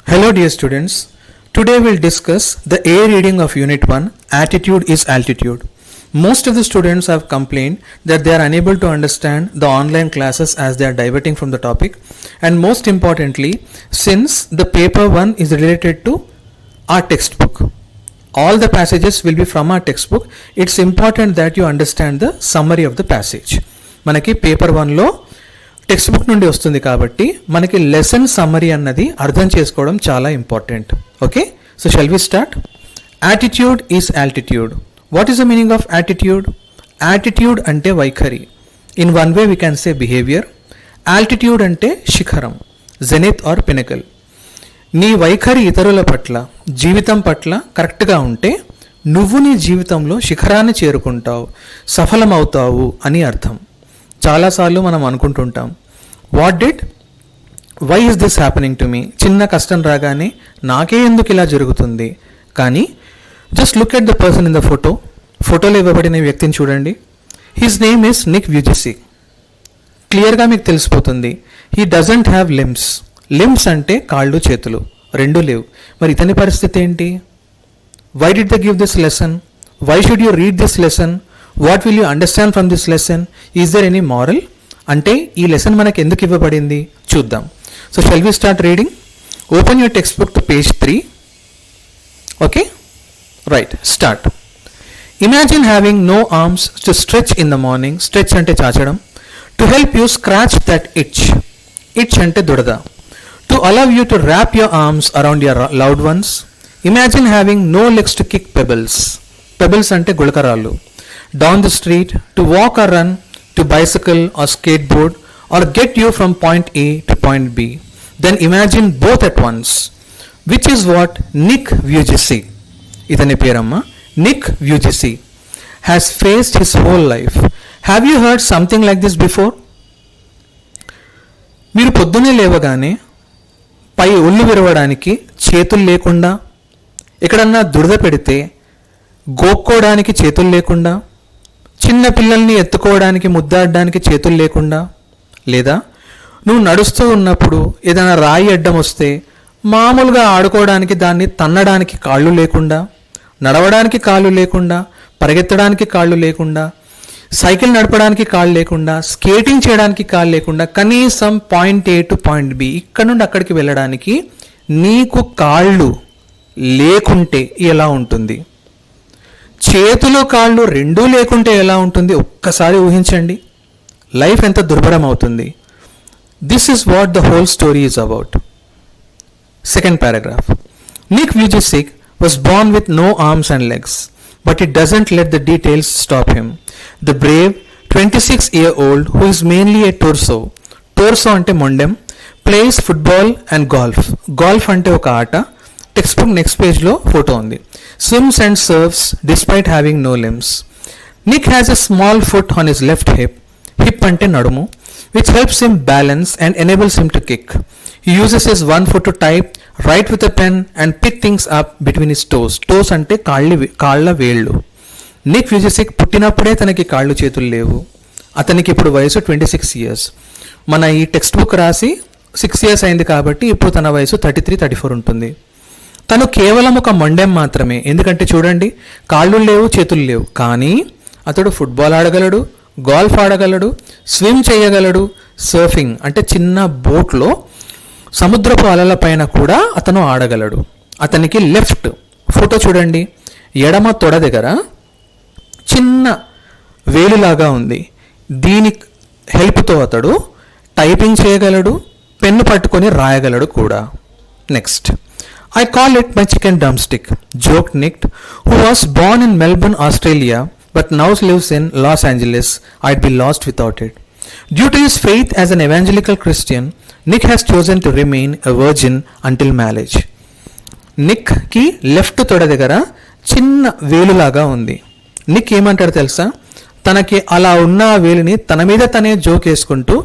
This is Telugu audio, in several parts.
Hello dear students, today we'll discuss the A reading of Unit 1, Attitude is Altitude. Most of the students have complained that they are unable to understand the online classes as they are diverting from the topic, and most importantly, since the paper 1 is related to our textbook. All the passages will be from our textbook. It's important that you understand the summary of the passage. మనకి పేపర్ 1లో టెక్స్ట్ బుక్ నుండి వస్తుంది కాబట్టి మనకి లెసన్ సమ్మరీ అన్నది అర్థం చేసుకోవడం చాలా important. Okay, so shall we start. Attitude is altitude. What is the meaning of attitude? Attitude అంటే వైఖరి. In one way we can say behaviour. Altitude అంటే శిఖరం, జెనిత్ ఆర్ పినకల్. నీ వైఖరి ఇతరుల పట్ల, జీవితం పట్ల కరెక్ట్గా ఉంటే నువ్వు నీ జీవితంలో శిఖరాన్ని చేరుకుంటావు, సఫలమవుతావు అని అర్థం. చాలాసార్లు మనం అనుకుంటుంటాం, why is this happening to me? చిన్న కష్టం రాగానే నాకే ఎందుకు ఇలా జరుగుతుంది? కానీ just look at the person in the ఫోటోలో ఇవ్వబడిన వ్యక్తిని చూడండి. His name is Nick Vujicic. క్లియర్గా మీకు తెలిసిపోతుంది, హీ డజంట్ హ్యావ్ లిమ్స్ అంటే కాళ్ళు చేతులు రెండూ లేవు. మరి ఇతని పరిస్థితి ఏంటి? Why did they give this lesson? Why should you read this lesson? What will you understand from this lesson? Is there any moral? అంటే ఈ లెసన్ మనకు ఎందుకు ఇవ్వబడింది చూద్దాం. So shall we start reading? Open your textbook to page 3. Okay, right, start. Imagine having no arms to stretch in the morning. Stretch అంటే చాచడం. To help you scratch that itch అంటే దురద. To allow you to wrap your arms around your loved ones. Imagine having no legs to kick pebbles అంటే గుళకరాళ్ళు. Down the street, to walk or run, to bicycle or skateboard, or get you from point A to point B. Then imagine both at once. Which is what Nick Vujicic, itane peramma, Nick Vujicic, has faced his whole life. Have you heard something like this before? మీరు పొద్దునే లేవగానే పై ఒళ్ళు విరవడానికి చేతులు లేకుండా, ఎక్కడన్నా దురద పెడితే గోక్కోవడానికి చేతులు లేకుండా, చిన్న పిల్లల్ని ఎత్తుకోవడానికి ముద్దాడడానికి చేతులు లేకుండా, లేదా నువ్వు నడుస్తూ ఉన్నప్పుడు ఏదైనా రాయి అడ్డం వస్తే మామూలుగా ఆడుకోవడానికి దాన్ని తన్నడానికి కాళ్ళు లేకుండా, నడవడానికి కాళ్ళు లేకుండా, పరిగెత్తడానికి కాళ్ళు లేకుండా, సైకిల్ నడపడానికి కాళ్ళు లేకుండా, స్కేటింగ్ చేయడానికి కాళ్ళు లేకుండా, కనీసం point A to point B, ఇక్కడ నుండి అక్కడికి వెళ్ళడానికి నీకు కాళ్ళు లేకుంటే ఎలా ఉంటుంది? చేతులు కాళ్ళు రెండూ లేకుంటే ఎలా ఉంటుంది? ఒక్కసారి ఊహించండి, లైఫ్ ఎంత దుర్భరం అవుతుంది. This is what the whole story is about. Second paragraph. Nick Vujicic was born with no arms and legs, but it doesn't let the details stop him. The brave 26-year-old who is mainly a torso అంటే మొండెం, ప్లేస్ ఫుట్బాల్ అండ్ గోల్ఫ్ అంటే ఒక ఆట. టెక్స్ట్ బుక్ నెక్స్ట్ పేజ్లో ఫోటో ఉంది. Swims and surfs despite having no limbs. Nick has a small foot on his left hip ante nadumu, which helps him balance and enables him to kick. He uses his one foot to type, write with a pen and pick things up between his toes ante కాళ్ళ వేళ్ళు. నిక్ వ్యూజెసిక్ పుట్టినప్పుడే తనకి కాళ్ళు చేతులు లేవు. అతనికి ఇప్పుడు వయసు 26 years. మన ఈ టెక్స్ట్ బుక్ రాసి 6 years అయింది కాబట్టి ఇప్పుడు తన వయసు 33-34 ఉంటుంది. తను కేవలం ఒక మొండెం మాత్రమే. ఎందుకంటే చూడండి, కాళ్ళు లేవు, చేతులు లేవు, కానీ అతడు ఫుట్బాల్ ఆడగలడు, గోల్ఫ్ ఆడగలడు, స్విమ్ చేయగలడు, సర్ఫింగ్ అంటే చిన్న బోట్లో సముద్రపు అలల పైన కూడా అతను ఆడగలడు. అతనికి లెఫ్ట్ ఫోటో చూడండి, ఎడమ తొడ దగ్గర చిన్న వేలులాగా ఉంది. దీని హెల్ప్తో అతడు టైపింగ్ చేయగలడు, పెన్ను పట్టుకొని రాయగలడు కూడా. Next. I call it my chicken drumstick, joked Nick, who was born in Melbourne, Australia, but now lives in Los Angeles. I'd be lost without it. Due to his faith as an evangelical Christian, Nick has chosen to remain a virgin until marriage. Nick కి లెఫ్ట్ తొడ దగ్గర చిన్న వేలులాగా ఉంది. నిక్ ఏమంటాడు తెలుసా? తనకి అలా ఉన్న వేలుని తన మీద తనే జోక్ వేసుకుంటూ,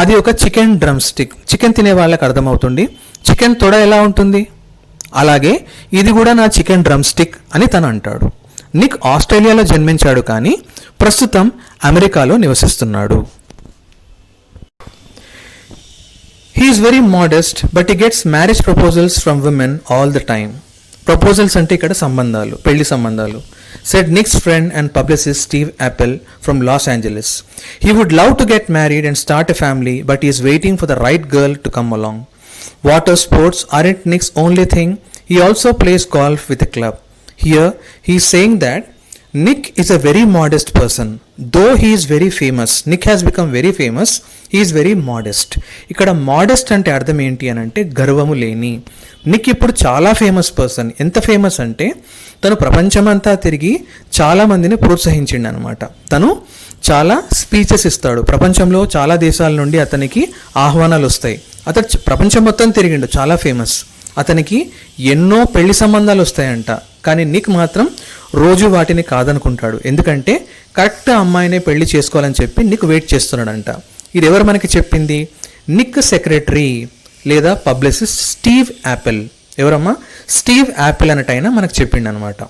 అది ఒక చికెన్ డ్రమ్ స్టిక్. చికెన్ తినే వాళ్ళకి అర్థమవుతుంది, చికెన్ తొడ ఎలా ఉంటుంది, అలాగే ఇది కూడా నా చికెన్ డ్రమ్ స్టిక్ అని తను అంటాడు. నిక్ ఆస్ట్రేలియాలో జన్మించాడు, కానీ ప్రస్తుతం అమెరికాలో నివసిస్తున్నాడు. He is very modest, but he gets marriage proposals from women all the time. Proposals అంటే ఇక్కడ సంబంధాలు, పెళ్లి సంబంధాలు. Said Nick's friend and publicist Steve Appel from Los Angeles. He would love to get married and start a family, but he is waiting for the right girl to come along. Water sports aren't Nick's only thing. He also plays golf with a club. Here, he is saying that Nick is a very modest person. Though he is very famous, Nick has become very famous, he is very modest. ఇక్కడ మోడెస్ట్ అంటే అర్థం ఏంటి అని అంటే గర్వము లేని. నిక్ ఇప్పుడు చాలా ఫేమస్ పర్సన్. ఎంత ఫేమస్ అంటే తను ప్రపంచమంతా తిరిగి చాలామందిని ప్రోత్సహించిండు అనమాట. తను చాలా స్పీచెస్ ఇస్తాడు. ప్రపంచంలో చాలా దేశాల నుండి అతనికి ఆహ్వానాలు వస్తాయి. అతడు ప్రపంచం మొత్తం తిరిగిండు, చాలా ఫేమస్. అతనికి ఎన్నో పెళ్లి సంబంధాలు వస్తాయంట. కానీ నిక్ మాత్రం రోజు వాటిని కాదనుకుంటాడు. ఎందుకంటే కరెక్ట్ అమ్మాయినే పెళ్లి చేసుకోవాలని చెప్పి నిక్ వెయిట్ చేస్తున్నాడంట. ఇది ఎవరు మనకి చెప్పింది? నిక్ సెక్రటరీ లేదా పబ్లిసిస్ట్ స్టీవ్ యాపిల్. ఎవరమ్మా? స్టీవ్ యాపిల్ అన్నట్టయినా మనకు చెప్పిండు అనమాట.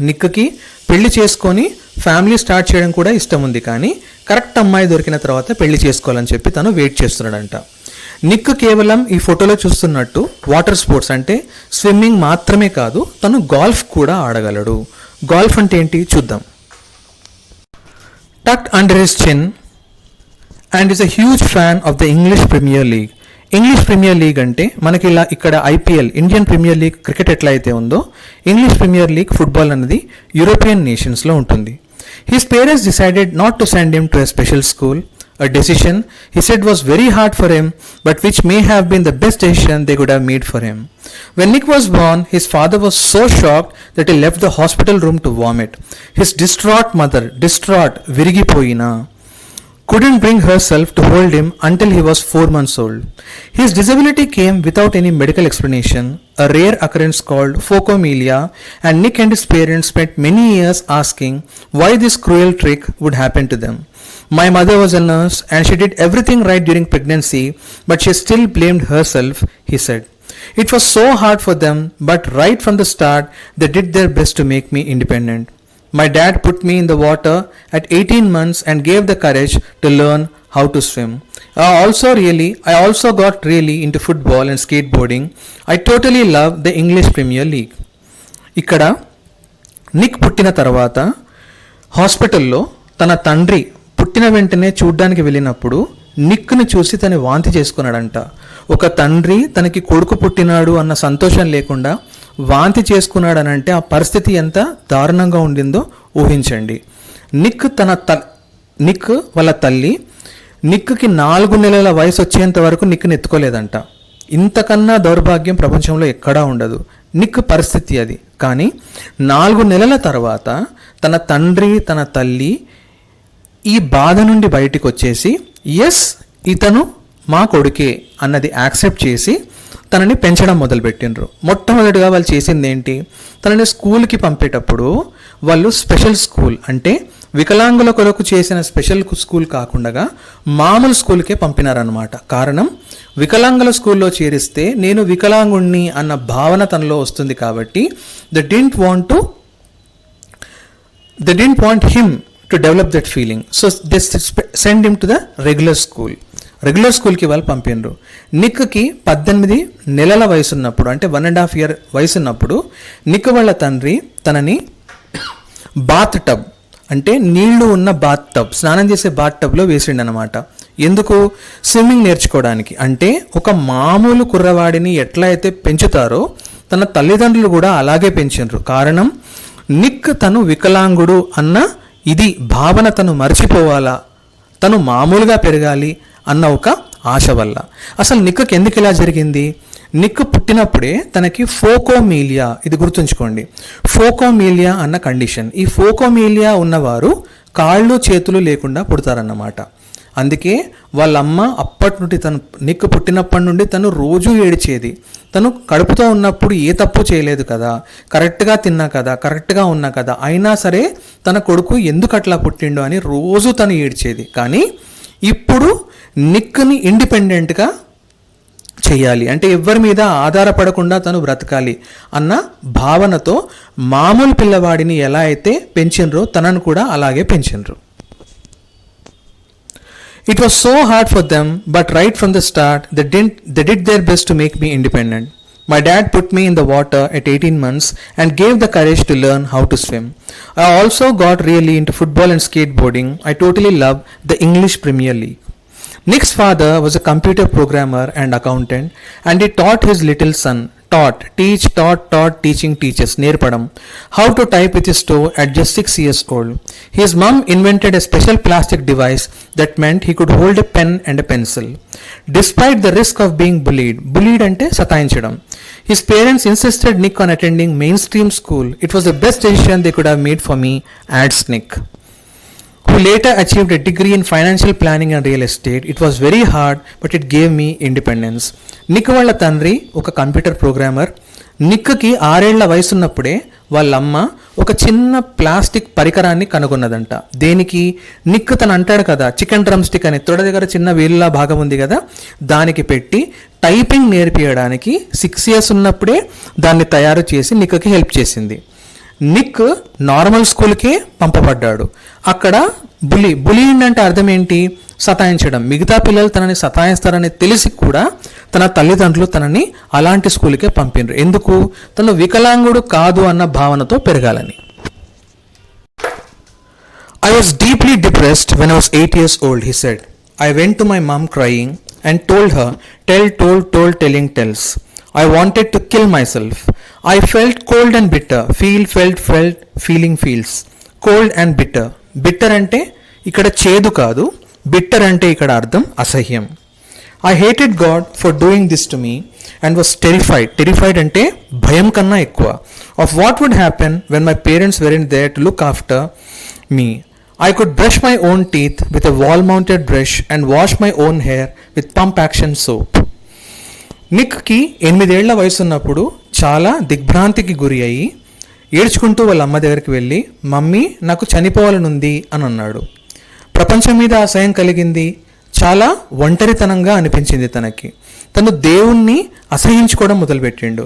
నిక్కి పెళ్లి చేసుకొని ఫ్యామిలీ స్టార్ట్ చేయడం కూడా ఇష్టం ఉంది, కానీ కరెక్ట్ అమ్మాయి దొరికిన తర్వాత పెళ్లి చేసుకోవాలని చెప్పి తను వెయిట్ చేస్తున్నాడంట. నిక్ కేవలం ఈ ఫోటోలో చూస్తున్నట్టు వాటర్ స్పోర్ట్స్ అంటే స్విమ్మింగ్ మాత్రమే కాదు, తను గాల్ఫ్ కూడా ఆడగలడు. గాల్ఫ్ అంటే ఏంటి చూద్దాం. Tucked under his chin and is a huge fan of the English Premier League. English Premier League అంటే మనకి ఇలా ఇక్కడ IPL, Indian Premier League cricket ఎట్లా అయితే ఉందో, ఇంగ్లీష్ ప్రీమియర్ లీగ్ ఫుట్బాల్ అనేది యూరోపియన్ నేషన్స్లో ఉంటుంది. His parents decided not to send him to a special school. A decision he said was very hard for him, but which may have been the best decision they could have made for him. When Nick was born, his father was so shocked that he left the hospital room to vomit. His distraught mother, virigipoyina, couldn't bring herself to hold him until he was 4 months old. His disability came without any medical explanation, a rare occurrence called phocomelia, and Nick and his parents spent many years asking why this cruel trick would happen to them. My mother was a nurse and she did everything right during pregnancy, but she still blamed herself, he said. It was so hard for them, but right from the start, they did their best to make me independent. My dad put me in the water at 18 months and gave the courage to learn how to swim. I also got really into football and skateboarding. I totally love the English Premier League. ఇక్కడ నిక్ పుట్టిన తర్వాత హాస్పిటల్లో తన తండ్రి పుట్టిన వెంటనే చూడ్డానికి వెళ్ళినప్పుడు నిక్ను చూసి తను వాంతి చేసుకున్నాడంట. ఒక తండ్రి తనకి కొడుకు పుట్టినాడు అన్న సంతోషం లేకుండా వాంతి చేసుకున్నాడనంటే ఆ పరిస్థితి ఎంత దారుణంగా ఉండిందో ఊహించండి. నిక్ వాళ్ళ తల్లి నిక్కి 4 నెలల వయసు వచ్చేంత వరకు నిక్ని ఎత్తుకోలేదంట. ఇంతకన్నా దౌర్భాగ్యం ప్రపంచంలో ఎక్కడా ఉండదు. నిక్ పరిస్థితి అది. కానీ 4 నెలల తర్వాత తన తండ్రి తన తల్లి ఈ బాధ నుండి బయటికి వచ్చేసి ఎస్ ఇతను మా కొడుకే అన్నది యాక్సెప్ట్ చేసి తనని పెంచడం మొదలుపెట్టిండ్రు. మొట్టమొదటిగా వాళ్ళు చేసింది ఏంటి? తనని స్కూల్కి పంపేటప్పుడు వాళ్ళు స్పెషల్ స్కూల్ అంటే వికలాంగుల కొరకు చేసిన స్పెషల్ స్కూల్ కాకుండా మామూలు స్కూల్కే పంపినారనమాట. కారణం, వికలాంగుల స్కూల్లో చేరిస్తే నేను వికలాంగుణ్ణి అన్న భావన తనలో వస్తుంది కాబట్టి they didn't want him to develop that feeling. So they send him to the regular school. Regular స్కూల్కి వాళ్ళు పంపిండ్రు. నిక్కి 18 నెలల వయసు ఉన్నప్పుడు అంటే 1.5 year వయసు ఉన్నప్పుడు నిక్ వాళ్ళ తండ్రి తనని బాత్ టబ్ అంటే నీళ్లు ఉన్న బాత్ టబ్, స్నానం చేసే బాత్ టబ్లో వేసిండు అనమాట. ఎందుకు? స్విమ్మింగ్ నేర్చుకోవడానికి. అంటే ఒక మామూలు కుర్రవాడిని ఎట్లా అయితే పెంచుతారో తన తల్లిదండ్రులు కూడా అలాగే పెంచిండ్రు. కారణం, నిక్ తను వికలాంగుడు అన్న ఇది భావన తను మర్చిపోవాలా, తను మామూలుగా పెరగాలి అన్న ఒక ఆశ వల్ల. అసలు నిక్కి ఎందుకు ఇలా జరిగింది? నిక్ పుట్టినప్పుడే తనకి ఫోకోమీలియా, ఇది గుర్తుంచుకోండి, ఫోకోమీలియా అన్న కండిషన్. ఈ ఫోకోమీలియా ఉన్నవారు కాళ్ళు చేతులు లేకుండా పుడతారన్నమాట. అందుకే వాళ్ళమ్మ అప్పటి నుండి నిక్ పుట్టినప్పటి నుండి తను రోజు ఏడ్చేది. తను కడుపుతో ఉన్నప్పుడు ఏ తప్పు చేయలేదు కదా, కరెక్ట్గా తిన్నా కదా, కరెక్ట్గా ఉన్నా కదా, అయినా సరే తన కొడుకు ఎందుకు అట్లా పుట్టిండు అని రోజు తను ఏడ్చేది. కానీ ఇప్పుడు నిక్ని ఇండిపెండెంట్గా చేయాలి అంటే ఎవరి మీద ఆధారపడకుండా తను బ్రతకాలి అన్న భావనతో మామూలు పిల్లవాడిని ఎలా అయితే పెంచినరో తనను కూడా అలాగే పెంచినరు. It was so hard for them, but right from the start, they did their best to make me independent. My dad put me in the water at 18 months and gave the courage to learn how to swim. I also got really into football and skateboarding. I totally love the English Premier League. Nick's father was a computer programmer and accountant, and he taught his little son, teaching teachers, Nerpadam, how to type with his toe at just 6 years old. His mum invented a special plastic device that meant he could hold a pen and a pencil. Despite the risk of being bullied ante satayinchadam, his parents insisted Nick on attending mainstream school. It was the best decision they could have made for me, adds Nick, who later achieved a degree in financial planning and real estate. It was very hard, but it gave me independence. Nick వాళ్ళ తండ్రి ఒక కంప్యూటర్ ప్రోగ్రామర్. నిక్కి 6 ఏళ్ల వయసున్నప్పుడే వాళ్ళమ్మ ఒక చిన్న ప్లాస్టిక్ పరికరాన్ని కనుగొన్నదంట. దేనికి? నిక్ తను అంటాడు కదా, చికెన్ డ్రమ్ స్టిక్ అని తొడ దగ్గర చిన్న వేలులా భాగం ఉంది కదా, దానికి పెట్టి టైపింగ్ నేర్పించడానికి 6 years ఉన్నప్పుడే దాన్ని తయారు చేసి నిక్కి హెల్ప్ చేసింది. నిక్ నార్మల్ స్కూల్కే పంపబడ్డాడు. అక్కడ బులీయింగ్ అంటే అర్థం ఏంటి? సతాయించడం. మిగతా పిల్లలు తనని సతాయిస్తారని తెలిసి కూడా తన తల్లిదండ్రులు తనని అలాంటి స్కూల్కే పంపినరు. ఎందుకు? తను వికలాంగుడు కాదు అన్న భావనతో పెరగాలని. I was deeply depressed when I was 8 years old, he said. I went to my mom crying and told her, telling tells. I wanted to kill myself. I felt cold and bitter. Felt, feeling feels. Cold and bitter. Bitter అంటే ఇక్కడ చేదు కాదు, బిట్టర్ అంటే ఇక్కడ అర్థం అసహ్యం. I hated God for doing this to me and was terrified అంటే భయం కన్నా ఎక్కువ, of what would happen when my parents weren't there to look after me. I could brush my own teeth with a wall mounted brush and wash my own hair with pump action soap. నిక్కి 8 ఏళ్ల వయసున్నప్పుడు చాలా దిగ్భ్రాంతికి గురి అయ్యి ఏడ్చుకుంటూ వాళ్ళ అమ్మ దగ్గరికి వెళ్ళి, మమ్మీ నాకు చనిపోవాలనుంది అని అన్నాడు. ప్రపంచం మీద అసహ్యం కలిగింది. చాలా ఒంటరితనంగా అనిపించింది తనకి. తను దేవుణ్ణి అసహించుకోవడం మొదలుపెట్టిండు.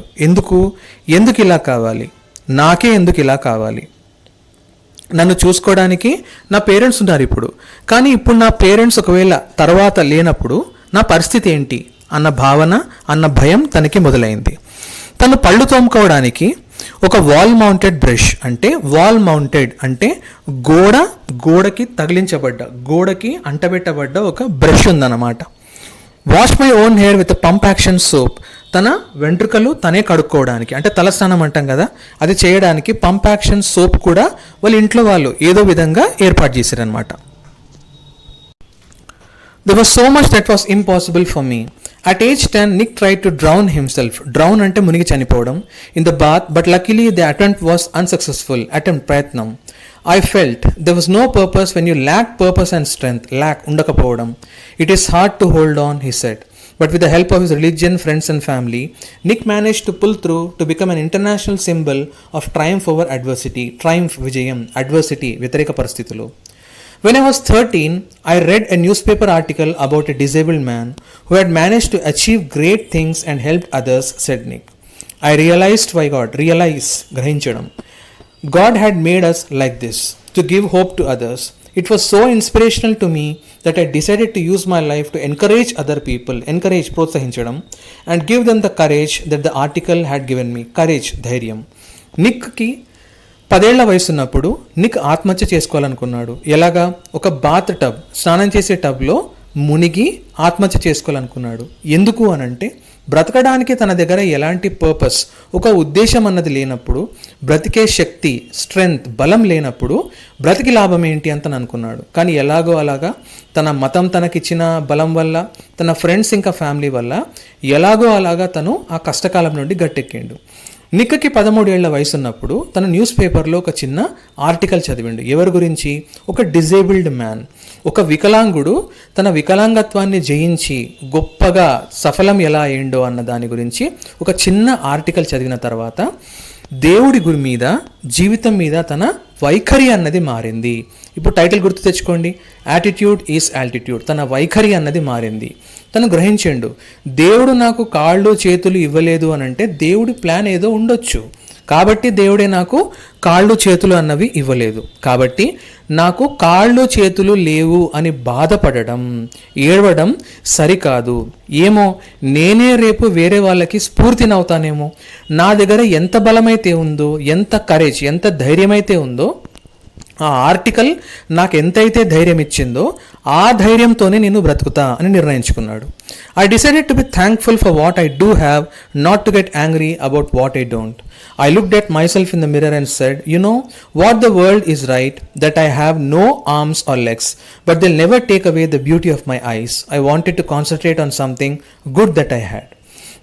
ఎందుకు ఇలా కావాలి? నాకే ఎందుకు ఇలా కావాలి? నన్ను చూసుకోవడానికి నా పేరెంట్స్ ఉన్నారు ఇప్పుడు, కానీ ఇప్పుడు నా పేరెంట్స్ ఒకవేళ తర్వాత లేనప్పుడు నా పరిస్థితి ఏంటి అన్న భావన, అన్న భయం తనకి మొదలైంది. తను పళ్ళు తోముకోవడానికి ఒక వాల్ మౌంటెడ్ బ్రష్ అంటే గోడకి తగిలించబడ్డ, గోడకి అంటబెట్టబడ్డ ఒక బ్రష్ ఉందన్నమాట. Wash my own hair with pump action soap, తన వెంట్రుకలు తనే కడుక్కోవడానికి, అంటే తలస్నానం అంటాం కదా, అది చేయడానికి పంప్ యాక్షన్ సోప్ కూడా వాళ్ళ ఇంట్లో వాళ్ళు ఏదో విధంగా ఏర్పాటు చేశారనమాట. There was so much that was impossible for me. At age 10, Nick tried to drown himself. Drown ante munigi chanipovam in the bath, but luckily the attempt was unsuccessful. Prayatnam. I felt there was no purpose when you lack purpose and strength. Undakapovam. It is hard to hold on, he said. But with the help of his religion, friends and family, Nick managed to pull through to become an international symbol of triumph over adversity. Triumph Vijayam. Adversity. Vyathareka parasthitulo. When I was 13, I read a newspaper article about a disabled man who had managed to achieve great things and helped others, said Nick. I realized why grahinchadam. God had made us like this, to give hope to others. It was so inspirational to me that I decided to use my life to encourage other people, protsahinchadam, and give them the courage that the article had given me. Courage, dhairyam. Nick ki 10 ఏళ్ల వయసున్నప్పుడు నిక్ ఆత్మహత్య చేసుకోవాలనుకున్నాడు. ఎలాగా? ఒక బాత్ టబ్, స్నానం చేసే టబ్లో మునిగి ఆత్మహత్య చేసుకోవాలనుకున్నాడు. ఎందుకు అనంటే, బ్రతకడానికి తన దగ్గర ఎలాంటి పర్పస్, ఒక ఉద్దేశం అన్నది లేనప్పుడు, బ్రతికే శక్తి, స్ట్రెంగ్త్, బలం లేనప్పుడు బ్రతికి లాభం ఏంటి అని అనుకున్నాడు. కానీ ఎలాగో అలాగా తన మతం తనకిచ్చిన బలం వల్ల, తన ఫ్రెండ్స్ ఇంకా ఫ్యామిలీ వల్ల ఎలాగో అలాగా తను ఆ కష్టకాలం నుండి గట్టెక్కిండు. నిక్కి 13 ఏళ్ల వయసున్నప్పుడు తన న్యూస్ పేపర్లో ఒక చిన్న ఆర్టికల్ చదివిండు. ఎవరి గురించి? ఒక డిజేబుల్డ్ మ్యాన్, ఒక వికలాంగుడు తన వికలాంగత్వాన్ని జయించి గొప్పగా సఫలం ఎలా అయ్యిండో అన్న దాని గురించి ఒక చిన్న ఆర్టికల్ చదివిన తర్వాత దేవుడి గురి మీద, జీవితం మీద తన వైఖరి అన్నది మారింది. ఇప్పుడు టైటిల్ గుర్తు తెచ్చుకోండి, యాటిట్యూడ్ ఈజ్ ఆల్టిట్యూడ్. తన వైఖరి అన్నది మారింది. తను గ్రహించిండు, దేవుడు నాకు కాళ్ళు చేతులు ఇవ్వలేదు అని అంటే దేవుడి ప్లాన్ ఏదో ఉండొచ్చు, కాబట్టి దేవుడే నాకు కాళ్ళు చేతులు అన్నవి ఇవ్వలేదు. కాబట్టి నాకు కాళ్ళు చేతులు లేవు అని బాధపడడం, ఏడవడం సరికాదు. ఏమో నేనే రేపు వేరే వాళ్ళకి స్ఫూర్తినవుతానేమో. నా దగ్గర ఎంత బలమైతే ఉందో, ఎంత కరేజ్, ఎంత ధైర్యమైతే ఉందో, ఆ ఆర్టికల్ నాకు ఎంతైతే ధైర్యం ఇచ్చిందో ఆ ధైర్యంతోనే నేను బ్రతుకుతా అని నిర్ణయించుకున్నాడు. I decided to be thankful for what I do have, not to get angry about what I don't. I looked at myself in the mirror and said, you know what, the world is right that I have no arms or legs, but they'll never take away the beauty of my eyes. I wanted to concentrate on something good that I had.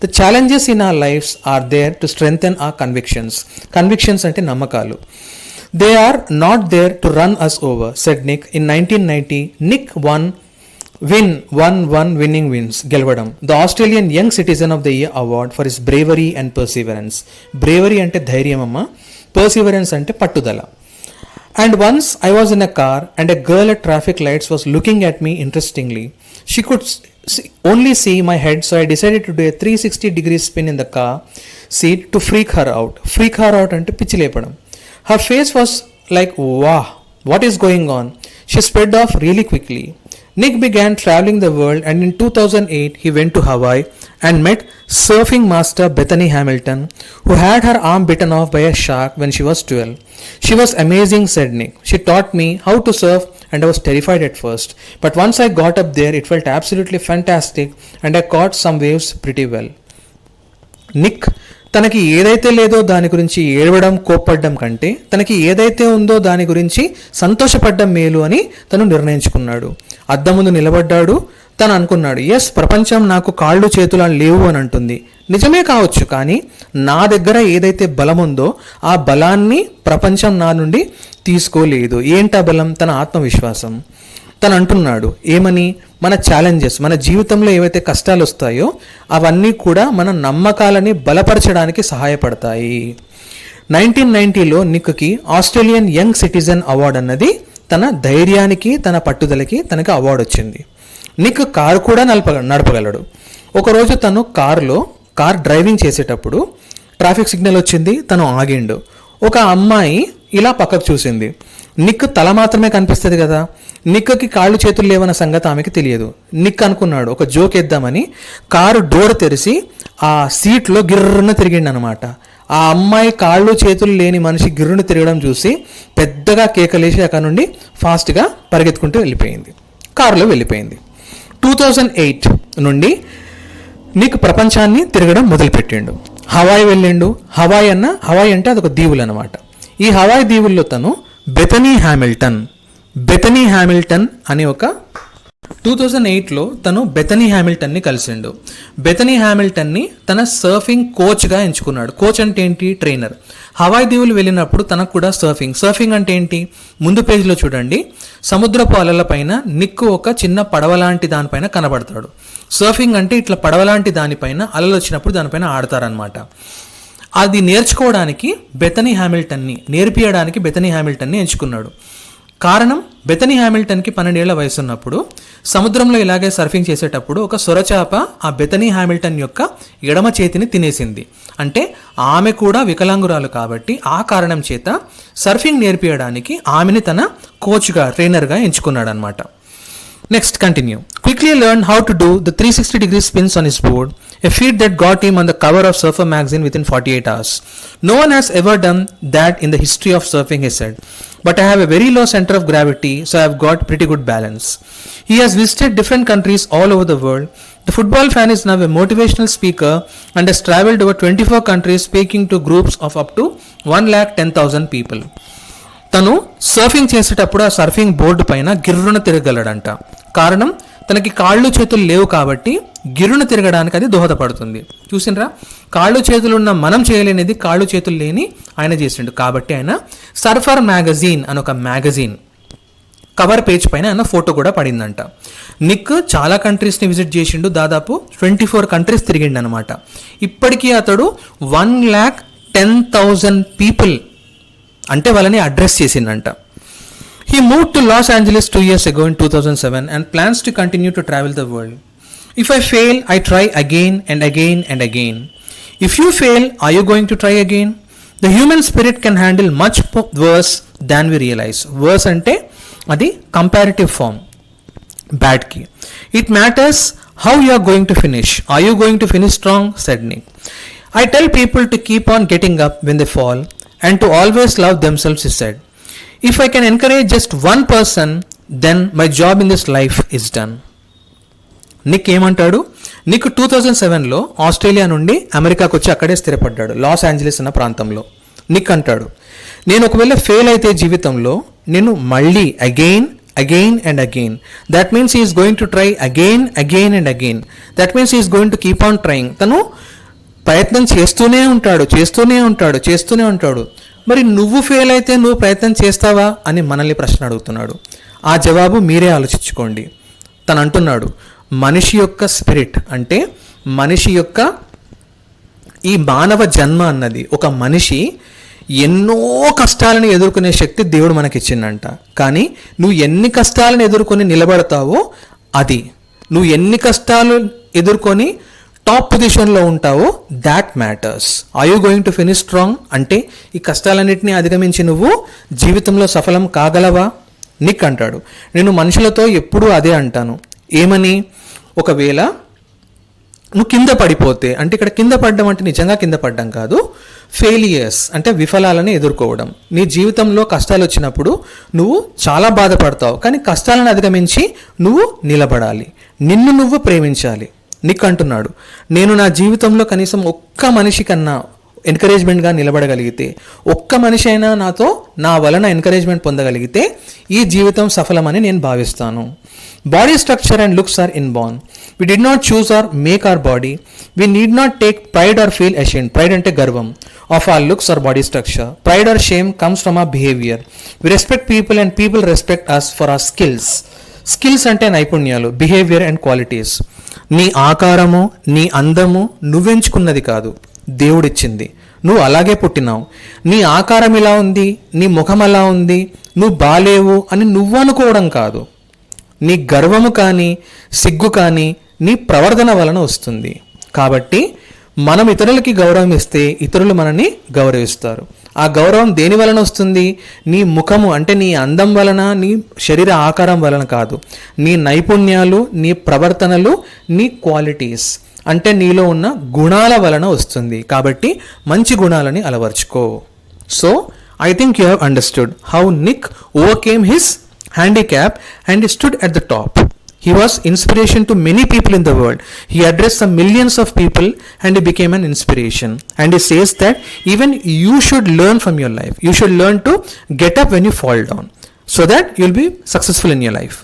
The challenges in our lives are there to strengthen our convictions. Convictions ante nammakalu. They are not there to run us over, said Nick. In 1990, Nick won winning wins గెలవడం the Australian young citizen of the year award for his bravery and Perseverance. Bravery అంటే ధైర్యం అమ్మ, పర్సివరెన్స్ అంటే పట్టుదల. And once I was in a car and a girl at traffic lights was looking at me interestingly. She could only see my head, so I decided to do a 360-degree spin in the car seat to freak her out. Freak her out అంటే పిచ్చి లేపడం. Her face was like, wow, what is going on? She sped off really quickly. Nick began traveling the world, and in 2008 he went to Hawaii and met surfing master Bethany Hamilton, who had her arm bitten off by a shark when she was 12. She was amazing, said Nick. She taught me how to surf and I was terrified at first. But once I got up there, it felt absolutely fantastic and I caught some waves pretty well. Nick తనకి ఏదైతే లేదో దాని గురించి ఏడవడం, కోప్పడ్డం కంటే తనకి ఏదైతే ఉందో దాని గురించి సంతోషపడ్డం మేలు అని తను నిర్ణయించుకున్నాడు. అద్దం ముందు నిలబడ్డాడు. తను అనుకున్నాడు, ఎస్, ప్రపంచం నాకు కాళ్ళు చేతులు లేవు అని అంటుంది. నిజమే కావచ్చు, కానీ నా దగ్గర ఏదైతే బలం ఉందో ఆ బలాన్ని ప్రపంచం నా నుండి తీసుకోలేదు. ఏంటా బలం? తన ఆత్మవిశ్వాసం. తను అంటున్నాడు ఏమని, మన ఛాలెంజెస్, మన జీవితంలో ఏవైతే కష్టాలు వస్తాయో అవన్నీ కూడా మన నమ్మకాలని బలపరచడానికి సహాయపడతాయి. 1990లో నిక్కి ఆస్ట్రేలియన్ యంగ్ సిటిజన్ అవార్డు అన్నది తన ధైర్యానికి, తన పట్టుదలకి తనకి అవార్డు వచ్చింది. నిక్ కారు కూడా నడపగలడు. ఒకరోజు తను కార్ డ్రైవింగ్ చేసేటప్పుడు ట్రాఫిక్ సిగ్నల్ వచ్చింది. తను ఆగిండు. ఒక అమ్మాయి ఇలా పక్కకు చూసింది. నిక్ తల మాత్రమే కనిపిస్తుంది కదా. నిక్కి కాళ్ళు చేతులు లేవన్న సంగతి ఆమెకి తెలియదు. నిక్ అనుకున్నాడు ఒక జోక్ వేద్దామని కారు డోర్ తెరిచి ఆ సీట్లో గిర్రున తిరిగిండు అనమాట. ఆ అమ్మాయి కాళ్ళు చేతులు లేని మనిషి గిర్రును తిరగడం చూసి పెద్దగా కేకలేసి అక్కడ నుండి ఫాస్ట్గా పరిగెత్తుకుంటూ వెళ్ళిపోయింది, కారులో వెళ్ళిపోయింది. 2008 నుండి నిక్ ప్రపంచాన్ని తిరగడం మొదలుపెట్టిండు. హవాయి వెళ్ళిండు. హవాయి అంటే అదొక దీవులు అనమాట. ఈ హవాయి దీవుల్లో తను బెథనీ హ్యామిల్టన్ అనే ఒక 2008లో తను బెథనీ హ్యామిల్టన్ని కలిసిండు. బెథనీ హ్యామిల్టన్ని తన సర్ఫింగ్ కోచ్గా ఎంచుకున్నాడు. కోచ్ అంటే ఏంటి? ట్రైనర్. హవాయి దీవులు వెళ్ళినప్పుడు తనకు కూడా సర్ఫింగ్ అంటే ఏంటి? ముందు పేజీలో చూడండి, సముద్రపు అలల పైన నిక్కు ఒక చిన్న పడవ లాంటి దానిపైన కనబడతాడు. సర్ఫింగ్ అంటే ఇట్లా పడవలాంటి దానిపైన అలలు వచ్చినప్పుడు దానిపైన ఆడతారనమాట. అది నేర్చుకోవడానికి నేర్పియడానికి బెథనీ హ్యామిల్టన్ని ఎంచుకున్నాడు. కారణం, బెథనీ హ్యామిల్టన్కి 12 ఏళ్ల వయసు ఉన్నప్పుడు సముద్రంలో ఇలాగే సర్ఫింగ్ చేసేటప్పుడు ఒక సొరచాప ఆ బెథనీ హ్యామిల్టన్ యొక్క ఎడమ చేతిని తినేసింది. అంటే ఆమె కూడా వికలాంగురాలు కాబట్టి ఆ కారణం చేత సర్ఫింగ్ నేర్పియడానికి ఆమెని తన కోచ్గా, ట్రైనర్గా ఎంచుకున్నాడు అనమాట. Next, continue. Quickly learned how to do the 360-degree spins on his board, a feat that got him on the cover of Surfer magazine within 48 hours. No one has ever done that in the history of surfing, he said. But I have a very low center of gravity, so I have got pretty good balance. He has visited different countries all over the world. The football fan is now a motivational speaker and has traveled over 24 countries speaking to groups of up to 110,000 people. తను సర్ఫింగ్ చేసేటప్పుడు ఆ సర్ఫింగ్ బోర్డు పైన గిర్రున తిరగలడంట. కారణం, తనకి కాళ్ళు చేతులు లేవు కాబట్టి గిర్రున తిరగడానికి అది దోహదపడుతుంది. చూసినరా, కాళ్ళు చేతులు ఉన్న మనం చేయలేనిది కాళ్ళు చేతులు లేని ఆయన చేసిండు. కాబట్టి ఆయన సర్ఫర్ మ్యాగజైన్ అని ఒక మ్యాగజైన్ కవర్ పేజ్ పైన ఆయన ఫోటో కూడా పడిందంట. నిక్ చాలా కంట్రీస్ని విజిట్ చేసిండు. దాదాపు 24 కంట్రీస్ తిరిగిండు అనమాట. ఇప్పటికీ అతడు 110,000 పీపుల్ అంటే వాళ్ళని అడ్రస్ చేసిందంట. He moved to Los Angeles 2 years ago in 2007 and plans to continue to travel the world. If I fail, I try again and again and again. If you fail, are you going to try again? The human spirit can handle much worse than we realize. Worse అంటే అది కంపారిటివ్ ఫామ్ బ్యాడ్కి. It matters how you are going to finish. Are you going to finish strong? Said Nick. I tell people to keep on getting up when they fall and to always love themselves, he said. If I can encourage just one person, then my job in this life is done. Nick ఏమంటాడు? నిక్ 2007లో ఆస్ట్రేలియా నుండి అమెరికాకు వచ్చి అక్కడే స్థిరపడ్డాడు, లాస్ ఏంజలీస్ అన్న ప్రాంతంలో. నిక్ అంటాడు, నేను ఒకవేళ ఫెయిల్ అయితే జీవితంలో నేను మళ్ళీ again and again. That means he is going to try again and again. That means he is going to keep on trying. తను ప్రయత్నం చేస్తూనే ఉంటాడు. మరి నువ్వు ఫెయిల్ అయితే నువ్వు ప్రయత్నం చేస్తావా అని మనల్ని ప్రశ్న అడుగుతున్నాడు. ఆ జవాబు మీరే ఆలోచించుకోండి. తను అంటున్నాడు, మనిషి యొక్క స్పిరిట్ అంటే మనిషి యొక్క ఈ మానవ జన్మ అన్నది, ఒక మనిషి ఎన్నో కష్టాలను ఎదుర్కొనే శక్తి దేవుడు మనకిచ్చిందంట. కానీ నువ్వు ఎన్ని కష్టాలను ఎదుర్కొని నిలబడతావో, అది నువ్వు ఎన్ని కష్టాలు ఎదుర్కొని టాప్ పొజిషన్లో ఉంటావో, that matters. Are you going to finish strong? అంటే ఈ కష్టాలన్నింటినీ అధిగమించి నువ్వు జీవితంలో సఫలం కాగలవా? నిక్ అంటాడు, నేను మనుషులతో ఎప్పుడూ అదే అంటాను. ఏమని? ఒకవేళ నువ్వు కింద పడిపోతే, అంటే ఇక్కడ కింద పడ్డం అంటే నిజంగా కింద పడ్డం కాదు, ఫెయిలియర్స్ అంటే విఫలాలను ఎదుర్కోవడం. నీ జీవితంలో కష్టాలు వచ్చినప్పుడు నువ్వు చాలా బాధపడతావు, కానీ కష్టాలను అధిగమించి నువ్వు నిలబడాలి, నిన్ను నువ్వు ప్రేమించాలి. నిక్ అంటున్నాడు, నేను నా జీవితంలో కనీసం ఒక్క మనిషి కన్నా ఎంకరేజ్మెంట్గా నిలబడగలిగితే, ఒక్క మనిషి అయినా నా వలన ఎంకరేజ్మెంట్ పొందగలిగితే ఈ జీవితం సఫలమని నేను భావిస్తాను. Body structure and looks are inborn. We did not choose or make our body. We need not take pride or feel ashamed. Pride అంటే గర్వం. Of our looks or body structure. Pride or shame comes from our behaviour. We respect people and people respect us for our skills. Skills అంటే నైపుణ్యాలు, బిహేవియర్ అండ్ క్వాలిటీస్. నీ ఆకారము, నీ అందము నువ్వెంచుకున్నది కాదు, దేవుడిచ్చింది. నువ్వు అలాగే పుట్టినావు. నీ ఆకారం ఇలా ఉంది, నీ ముఖం అలా ఉంది, నువ్వు బాలేవు అని నువ్వు అనుకోవడం కాదు. నీ గర్వము కానీ సిగ్గు కానీ నీ ప్రవర్తన వలన వస్తుంది. కాబట్టి మనం ఇతరులకి గౌరవం ఇస్తే ఇతరులు మనని గౌరవిస్తారు. ఆ గౌరవం దేని వలన వస్తుంది? నీ ముఖము అంటే నీ అందం వలన, నీ శరీర ఆకారం వలన కాదు. నీ నైపుణ్యాలు, నీ ప్రవర్తనలు, నీ క్వాలిటీస్ అంటే నీలో ఉన్న గుణాల వలన వస్తుంది. కాబట్టి మంచి గుణాలని అలవర్చుకో. So I think you have understood how Nick overcame his handicap and he stood at the top. He was inspiration to many people in the world. He addressed some millions of people and he became an inspiration. And he says that even you should learn from your life. You should learn to get up when you fall down so that you'll be successful in your life.